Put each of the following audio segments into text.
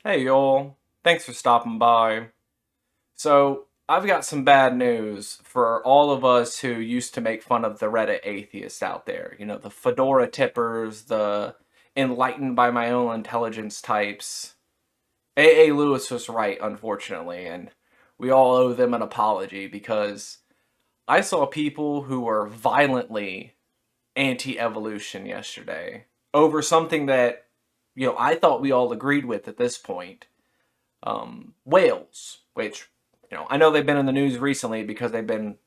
Hey y'all, thanks for stopping by. So, I've got some bad news for all of us who used to make fun of the Reddit atheists out there. You know, the fedora tippers, the enlightened by my own intelligence types. A. Lewis was right, unfortunately, and we all owe them an apology because I saw people who were violently anti-evolution yesterday over something that, I thought we all agreed with at this point. Whales, which, I know they've been in the news recently because they've been,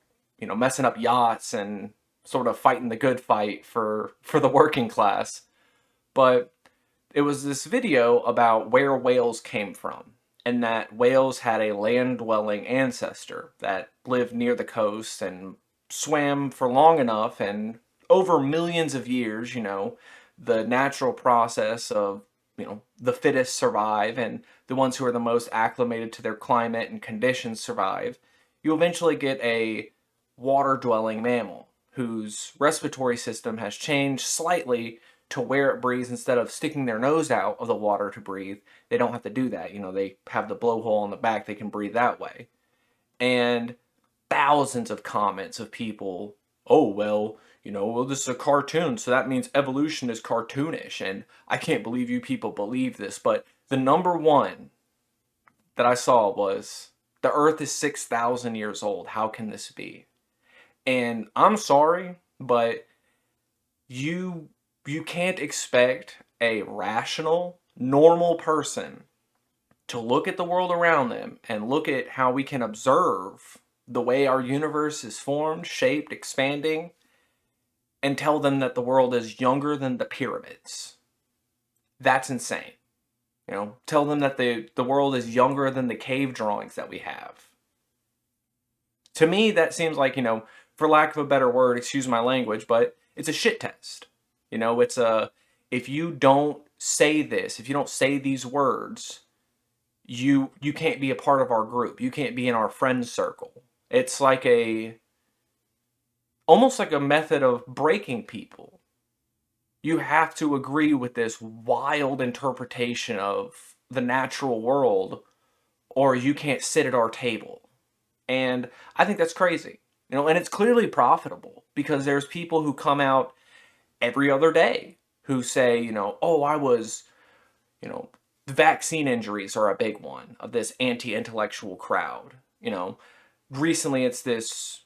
messing up yachts and sort of fighting the good fight for the working class. But it was this video about where whales came from, and that whales had a land-dwelling ancestor that lived near the coast and swam for long enough, and over millions of years, the natural process of, the fittest survive, and the ones who are the most acclimated to their climate and conditions survive. You eventually get a water-dwelling mammal whose respiratory system has changed slightly to where it breathes. Instead of sticking their nose out of the water to breathe, they don't have to do that. They have the blowhole on the back, they can breathe that way. And thousands of comments of people, oh, well, this is a cartoon, so that means evolution is cartoonish, and I can't believe you people believe this. But the number one that I saw was, the Earth is 6,000 years old. How can this be? And I'm sorry, but you you can't expect a rational, normal person to look at the world around them and look at how we can observe the way our universe is formed, shaped, expanding, and tell them that the world is younger than the pyramids. That's insane. Tell them that the world is younger than the cave drawings that we have. To me, that seems like, for lack of a better word, excuse my language, but it's a shit test. It's a, if you don't say this, if you don't say these words, you can't be a part of our group. You can't be in our friend circle. It's like almost like a method of breaking people. You have to agree with this wild interpretation of the natural world, or you can't sit at our table. And I think that's crazy. And it's clearly profitable because there's people who come out every other day who say, oh, the vaccine injuries are a big one of this anti-intellectual crowd. Recently it's this,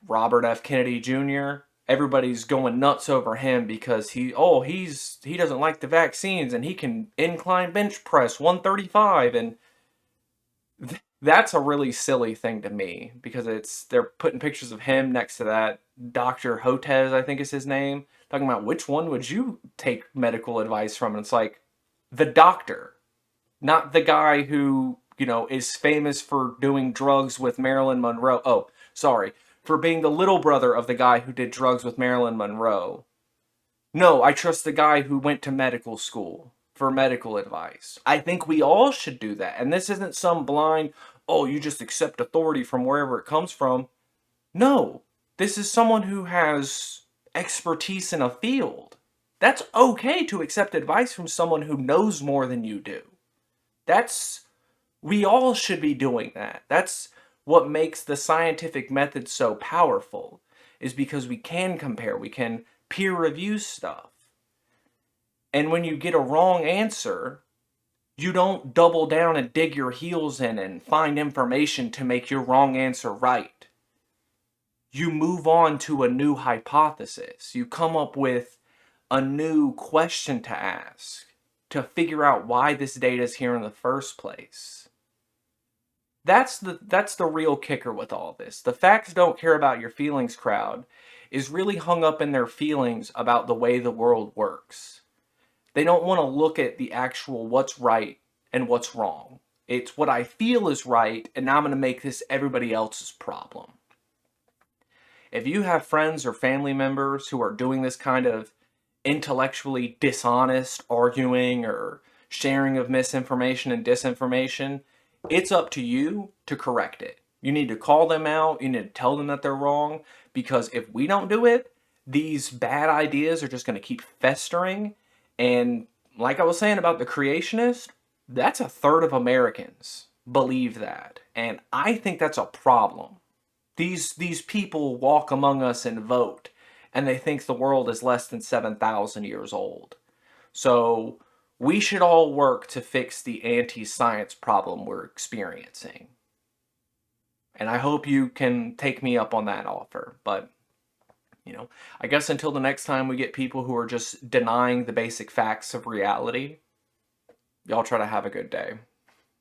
Robert F. Kennedy Jr. Everybody's going nuts over him because he doesn't like the vaccines and he can incline bench press 135, and that's a really silly thing to me because they're putting pictures of him next to that Dr. Hotez, I think is his name, talking about which one would you take medical advice from, and it's like the doctor, not the guy who, is famous for doing drugs with Marilyn Monroe. Oh, sorry, for being the little brother of the guy who did drugs with Marilyn Monroe. No, I trust the guy who went to medical school for medical advice. I think we all should do that. And this isn't some blind, oh, you just accept authority from wherever it comes from. No, this is someone who has expertise in a field. That's okay to accept advice from someone who knows more than you do. We all should be doing that. That's what makes the scientific method so powerful, is because we can compare, we can peer review stuff. And when you get a wrong answer, you don't double down and dig your heels in and find information to make your wrong answer right. You move on to a new hypothesis. You come up with a new question to ask to figure out why this data is here in the first place. That's the real kicker with all this. The facts don't care about your feelings crowd is really hung up in their feelings about the way the world works. They don't want to look at the actual what's right and what's wrong. It's what I feel is right, and now I'm going to make this everybody else's problem. If you have friends or family members who are doing this kind of intellectually dishonest arguing or sharing of misinformation and disinformation, it's up to you to correct it. You need to call them out, you need to tell them that they're wrong, because if we don't do it, these bad ideas are just going to keep festering. And like I was saying about the creationist, That's a third of Americans believe that. And I think that's a problem. These people walk among us and vote, and they think the world is less than 7,000 years old. So we should all work to fix the anti-science problem we're experiencing. And I hope you can take me up on that offer. But, I guess until the next time we get people who are just denying the basic facts of reality, y'all try to have a good day.